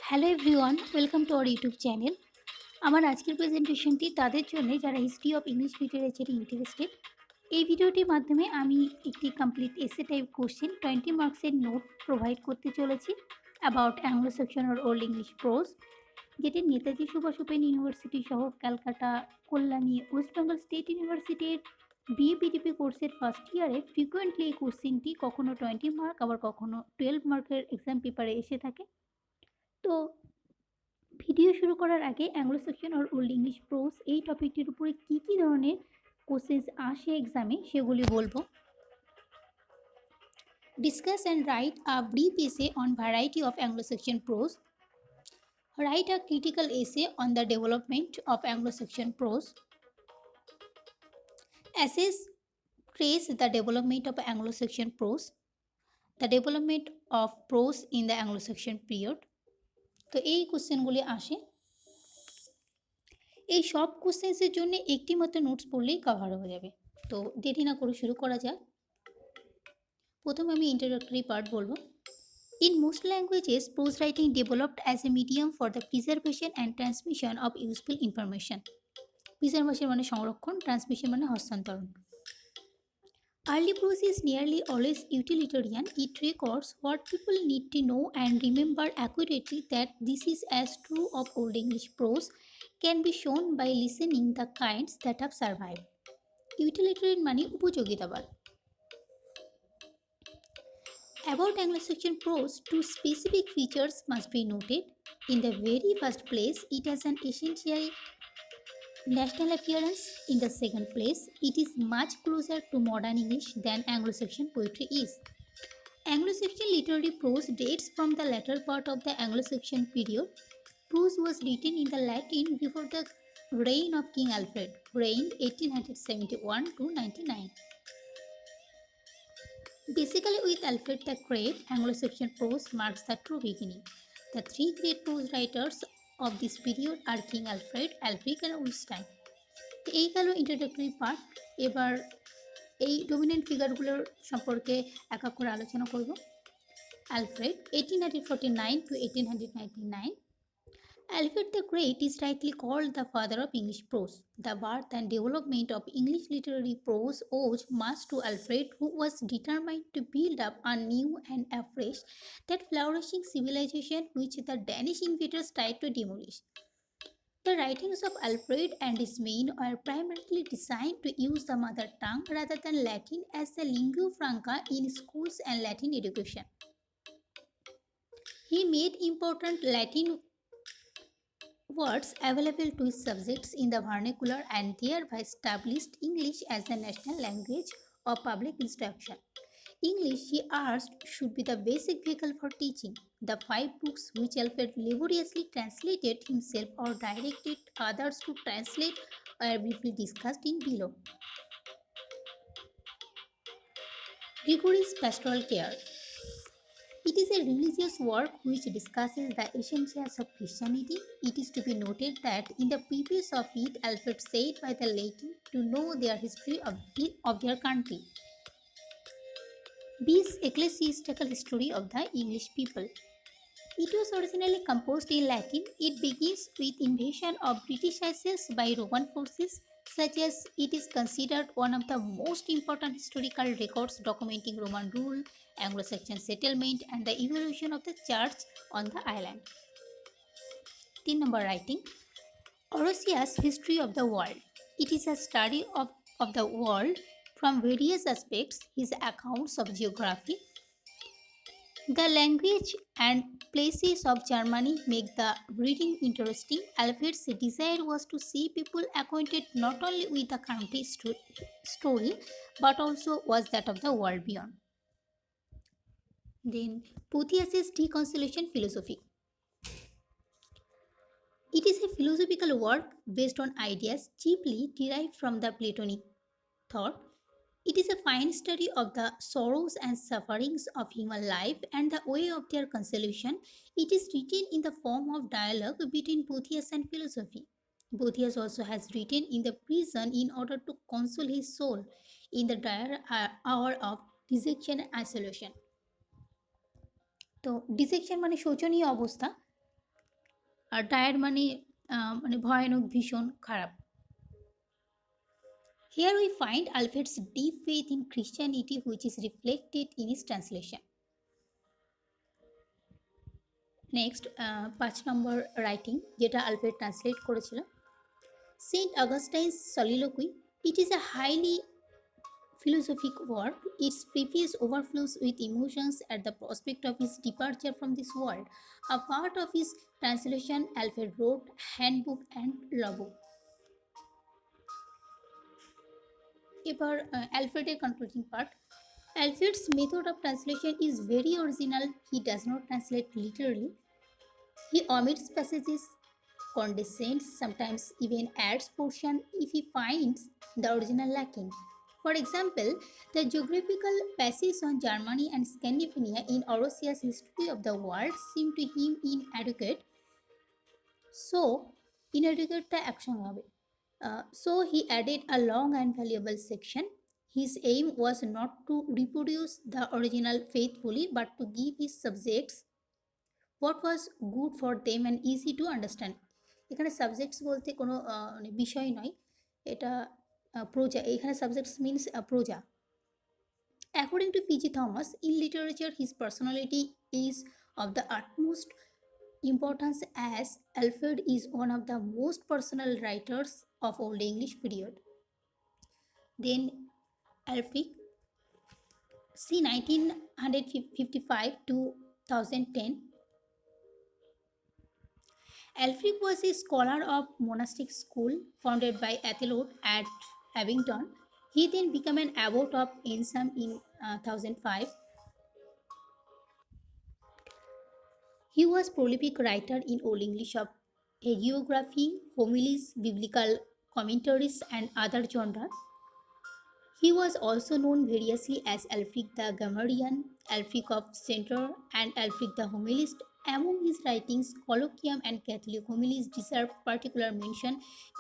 Hello everyone, welcome to our YouTube channel. আমার আজকের প্রেজেন্টেশনটি তাদের জন্য যারা হিস্ট্রি অফ ইংলিশ লিটারেচারে ইন্টারেস্টেড। এই ভিডিওটির মাধ্যমে আমি একটি কমপ্লিট এসে টাইপ কোশ্চেন 20 মার্কসের নোট প্রোভাইড করতে চলেছি about Anglo section or old English pros, যেটি নেতাজি সুভাষ ওপেন ইউনিভার্সিটি সহ ক্যালকাটা, কল্যাণী, ওয়েস্ট বেঙ্গল স্টেট ইউনিভার্সিটির বিএপিডিপি কোর্সের ফার্স্ট ইয়ারে ফ্রিকুয়েন্টলি এই কোশ্চেনটি কখনো 20 মার্ক আবার কখনো 12 মার্কের এক্সাম পেপারে এসে থাকে। তো ভিডিও শুরু করার আগে Anglo section or old English pros এই টপিকটির উপরে কী কী ধরনের কোশ্চেন্স আসে এক্সামে সেগুলি বলবো। Discuss and write a brief essay on variety of Anglo Saxon prose. Write a critical essay on the development of Anglo Saxon prose. Assess trace the development of Anglo Saxon prose, the development of prose in the Anglo Saxon period. তো এই কোশ্চেনগুলি আসে। এই সব কোশ্চেন্সের জন্য একটি মাত্র notes পড়লেই cover হয়ে যাবে। তো দেরি না করে শুরু করা যাক। প্রথমে আমি ইন্ট্রোডাক্টরি পার্ট বলবো। In most languages pros writing developed as a medium for the preservation and transmission of useful information. Preservation মানে সংরক্ষণ, ট্রান্সমিশন মানে হস্তান্তরণ। Early prose is nearly always utilitarian. It records what people need to know and remember accurately. That this is as true of Old English prose can be shown by listening the kinds that have survived. Utilitarian মানে উপযোগিতাবাদ। About Anglo-Saxon prose, two specific features must be noted. In the very first place, it has an essential national appearance. In the second place, it is much closer to modern English than Anglo-Saxon poetry is. Anglo-Saxon literary prose dates from the latter part of the Anglo-Saxon period. Prose was written in the Latin before the reign of King Alfred, reigned 1871 to 99. Basically, with Alfred the Great, Anglo-Saxon prose marks the true beginning. The three great prose writers of this period are King Alfred, Alfric and Ulstein. এই গেল introductory part. এবার এই dominant ফিগারগুলোর সম্পর্কে এক এক করে আলোচনা করব। Alfred 1849 to 1899. Alfred the Great is rightly called the father of English prose. The birth and development of English literary prose owes much to Alfred, who was determined to build up anew and afresh that flourishing civilization which the Danish invaders tried to demolish. The writings of Alfred and his men were primarily designed to use the mother tongue rather than Latin as the lingua franca in schools and Latin education. He made important Latin words available to his subjects in the vernacular and thereby established English as the national language of public instruction. English, he urged, should be the basic vehicle for teaching. The 5 books which Alfred laboriously translated himself or directed others to translate are briefly discussed in below. Gregory's Pastoral Care. It is a religious work which discusses the essentials of Christianity. It is to be noted that in the preface of it, Alfred said by the laity to know their history of their country. This ecclesiastical history of the English people. It was originally composed in Latin. It begins with invasion of British Isles by Roman forces, such as it is considered one of the most important historical records documenting Roman rule, Anglo-Saxon settlement, and the evolution of the church on the island. 3 number writing. Orosius' History of the World. It is a study of the world from various aspects. His accounts of geography, the language and places of Germany make the reading interesting. Alfred's desire was to see people acquainted not only with the country's story but also was that of the world beyond. Then Boethius's Deconsolation Philosophy. It is a philosophical work based on ideas chiefly derived from the Platonic thought. It is a fine study of the sorrows and sufferings of human life and the way of their consolation. It is written in the form of dialogue between Boethius and philosophy. Boethius also has written in the prison in order to console his soul in the dire hour of dissection and isolation. তো dissection মানে শোচনীয় অবস্থা। আর Dier মানে মানে ভয়ানক, ভীষণ, খারাপ। Here we find Alfred's deep faith in Christianity, which is reflected in his translation. Next 5 number writing, যেটা আলফ্রেড ট্রান্সলেট করেছিল, Saint Augustine's soliloquy. It is a highly philosophic work. Its preface overflows with emotions at the prospect of his departure from this world. A part of his translation, Alfred wrote Handbook and Logbook. এবার অ্যালফ্রেডের concluding part. Alfred's method of translation is very original. He does not translate literally. He omits passages, condescends, sometimes even adds portion if he finds the original lacking. For example, the geographical passage on Germany and Scandinavia in Orosia's History of the World seemed to him inadequate. So, inadequate action হবে। So he added a long and valuable section. His aim was not to reproduce the original faithfully, but to give his subjects what was good for them and easy to understand. এখানে subjects বলতে কোনো মানে বিষয় নয়, এটা প্রজা। এখানে subjects means প্রজা। According to P.G. Thomas, in literature his personality is of the utmost importance, as Alfred is one of the most personal writers of Old English period. Then Alfred, c. 1955 to 2010. Alfred was a scholar of monastic school founded by Athelot at Abingdon. He then became an abbot of Ensam in 1005. He was prolific writer in Old English of hagiography, homilies, biblical commentaries, and other genres. He was also known variously as Alfric the Grammarian, Alfric of Center, and Alfric the Homilist. Among his writings, Colloquium and Catholic Homilies deserve particular mention.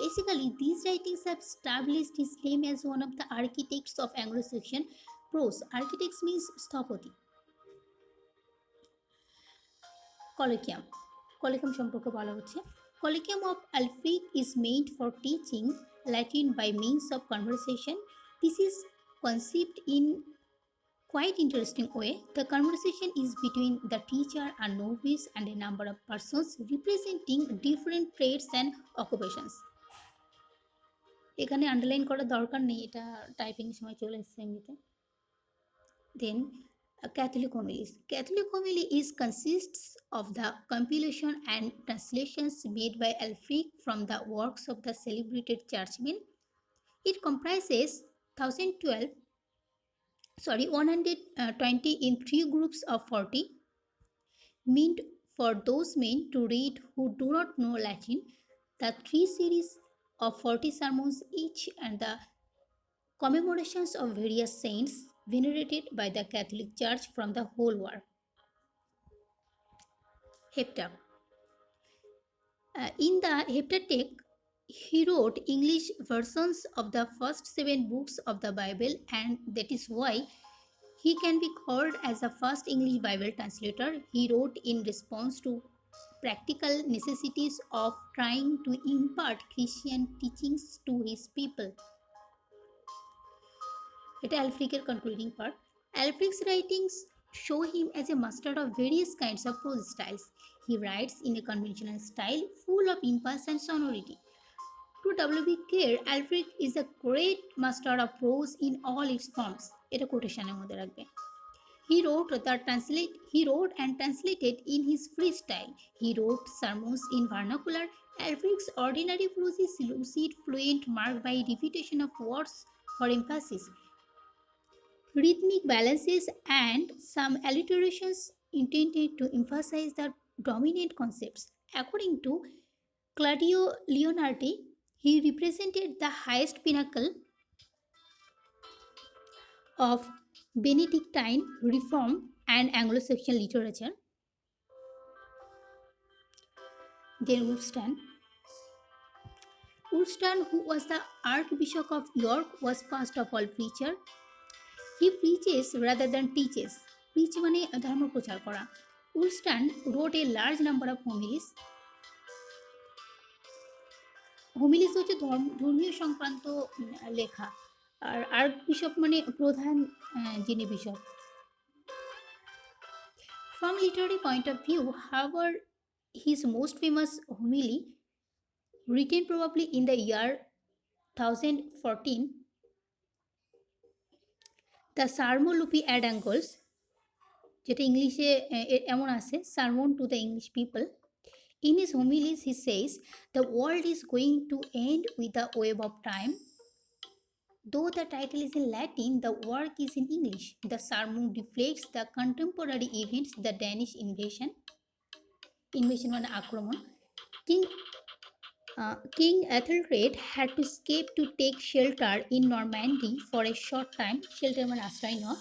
Basically, these writings have established his name as one of the architects of Anglo-Saxon prose. Architects means স্থপতি। Colloquium সম্পর্কে বলা হচ্ছে, Colloquium of Alfric is meant for teaching Latin by means of conversation. This is conceived in quite interesting way. The conversation is between the teacher, a novice, and a number of persons representing different trades and occupations. এখানে underline করার দরকার নেই, এটা typing সময় চলে এসেছে এমনিতে। Then Catholic homilies. Catholic homily is consists of the compilation and translations made by Alfric from the works of the celebrated churchmen. It comprises 120 in 3 groups of 40, meant for those men to read who do not know Latin, the 3 series of 40 sermons each, and the commemorations of various saints venerated by the Catholic Church from the whole world. Heptach. In the Heptach, he wrote English versions of the first 7 books of the Bible, and that is why he can be called as the first English Bible translator. He wrote in response to practical necessities of trying to impart Christian teachings to his people. এটা Alfric's concluding part. Alfric's writings show him as a master of various kinds of prose styles. He writes in a conventional style full of impulse and sonority. To W.B. Keir, Alfric is a great master of prose in all its forms. এটা কোটেশনের মধ্যে রাখবে। He wrote and translated in his free style. He wrote sermons in vernacular. Alfric's ordinary prose is lucid, fluent, marked by repetition of words for emphasis, rhythmic balances, and some alliterations intended to emphasize the dominant concepts. According to Claudio Leonardi, he represented the highest pinnacle of Benedictine Reform and Anglo-Saxon literature. Then Wulfstan, who was the Archbishop of York, was first of all preacher. He preaches rather than teaches. Preach মানে ধর্ম প্রচার করা। Wulfstan wrote a large number of homilies. হোমিলিস হচ্ছে ধর্মীয় সংক্রান্ত লেখা। আর arc bishop মানে প্রধান যিনি bishop. From literary point of view, however, his most famous homily, written probably in the year 1014, the Sarmolupi ad Angles, যেটা ইংলিশে এমন আছে, Sermon to the English people. In his homilies, he says, the world is going to end with the wave of time. Though the title is in Latin, the work is in English. The sermon reflects the contemporary events, the Danish invasion মানে আক্রমণ. King Ethelred had to escape to take shelter in Normandy for a short time. Shelter মানে আশ্রয় নেওয়া.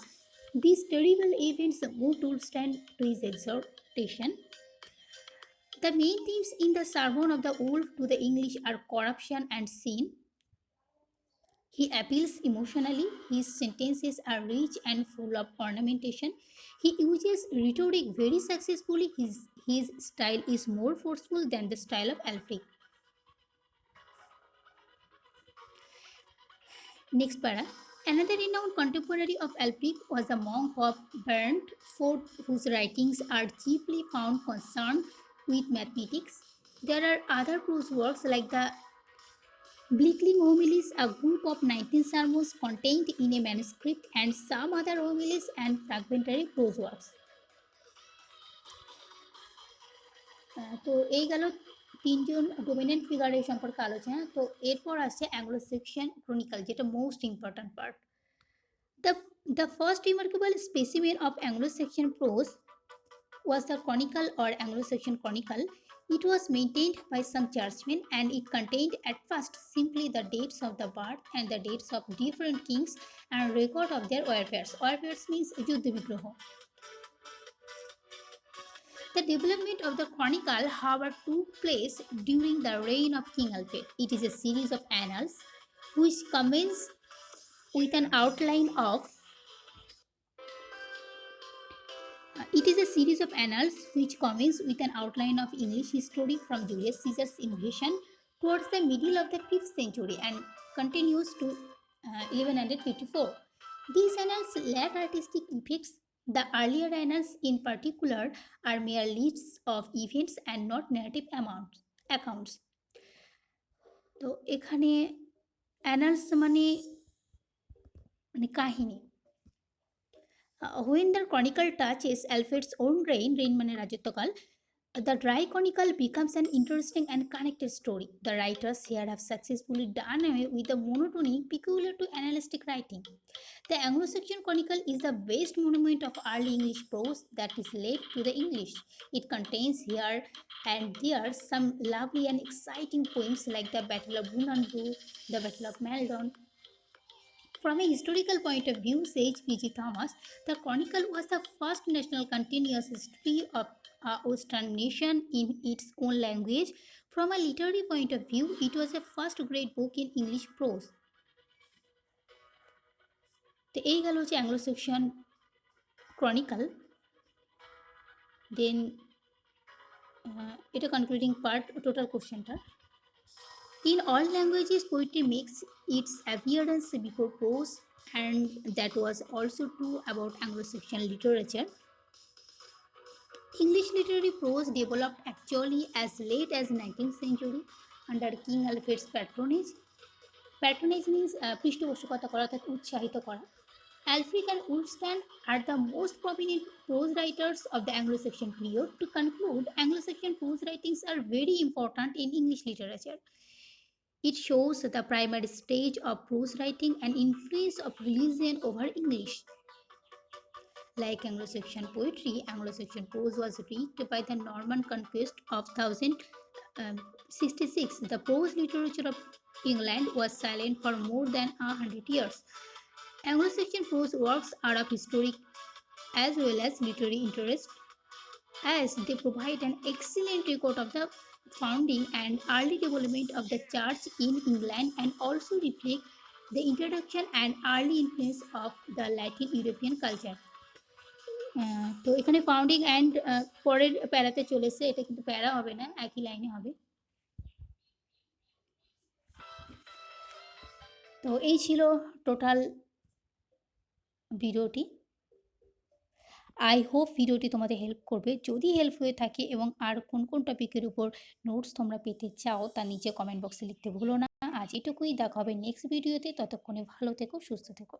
These terrible events moved Ulstein to his exhortation. The main themes in the Sermon of the Wolf to the English are corruption and sin. He appeals emotionally, his sentences are rich and full of ornamentation. He uses rhetoric very successfully. His style is more forceful than the style of Alfric. Next para. Another renowned contemporary of Alfric was the monk of Bernfort, whose writings are chiefly found concerned with mathematics. There are other prose works like the Bleakling Homilies, a group of 19 sermons contained in a manuscript, and some other homilies and fragmentary prose works. তো এই গেল তিনজন dominant ফিগারের সম্পর্কে আলোচনা। তো এরপর আসছে Anglo section ক্রনিক্যাল, যেটা most important part. The first remarkable specimen of Anglo-Saxon prose was the Chronicle or Anglo-Saxon Chronicle. It was maintained by some churchmen and it contained at first simply the dates of the birth and the dates of different kings and record of their warfares. Warfares means Yuddha Vigraha. The development of the Chronicle, however, took place during the reign of King Alfred. It is a series of annals which commence with an outline of English history from Julius Caesar's invasion towards the middle of the 5th century and continues to 1154. These annals lack artistic effects. The earlier annals, in particular, are mere lists of events and not narrative accounts. তো এখানে annals মানে কাহিনী। When the chronicle touches Alfred's own reign মানে রাজত্বকাল, the dry chronicle becomes an interesting and connected story. The writers here have successfully done away with the monotony peculiar to annalistic writing. The Anglo-Saxon Chronicle is the best monument of early English prose that is left to the English. It contains here and there some lovely and exciting poems like the Battle of Bunandu, the Battle of Maldon. From a historical point of view, says P.G. Thomas, the Chronicle was the first national continuous history of a Western nation in its own language. From a literary point of view, it was the first great book in English prose. তো এই গেল হচ্ছে Anglo section ক্রনিক্যাল। দেন এটা concluding part total কোশ্চেনটা। In all languages, poetry makes its appearance before prose, and that was also true about Anglo-Saxon literature. English literary prose developed actually as late as 19th century under King Alfred's patronage. Patronage means পৃষ্ঠপোষকতা করা অর্থাৎ উৎসাহিত করা। Alfred and Wulfstan are the most prominent prose writers of the Anglo-Saxon period. To conclude, Anglo-Saxon prose writings are very important in English literature. It shows the primary stage of prose writing and influence of religion over English. Like Anglo-Saxon poetry, Anglo-Saxon prose was reached by the Norman conquest of 1066. The prose literature of England was silent for more than 100 years. Anglo-Saxon prose works are of historic as well as literary interest, as they provide an excellent record of the founding and early development of the church in England and also reflect the introduction and early influence of the Latin European culture. তো এখানে founding and পরের প্যারাতে চলেছে, এটা কিন্তু প্যারা হবে না, একই লাইনে হবে। তো এই ছিল টোটাল ভিডিওটি। আই হোপ ভিডিওটি তোমাদের হেল্প করবে। যদি হেল্প হয়ে থাকে এবং আর কোন টপিকের উপর নোটস তোমরা পেতে চাও তা নিচে কমেন্ট বক্সে লিখতে ভুলো না। আজ এটুকুই, দেখা হবে নেক্সট ভিডিওতে। ততক্ষণে ভালো থেকো, সুস্থ থেকো।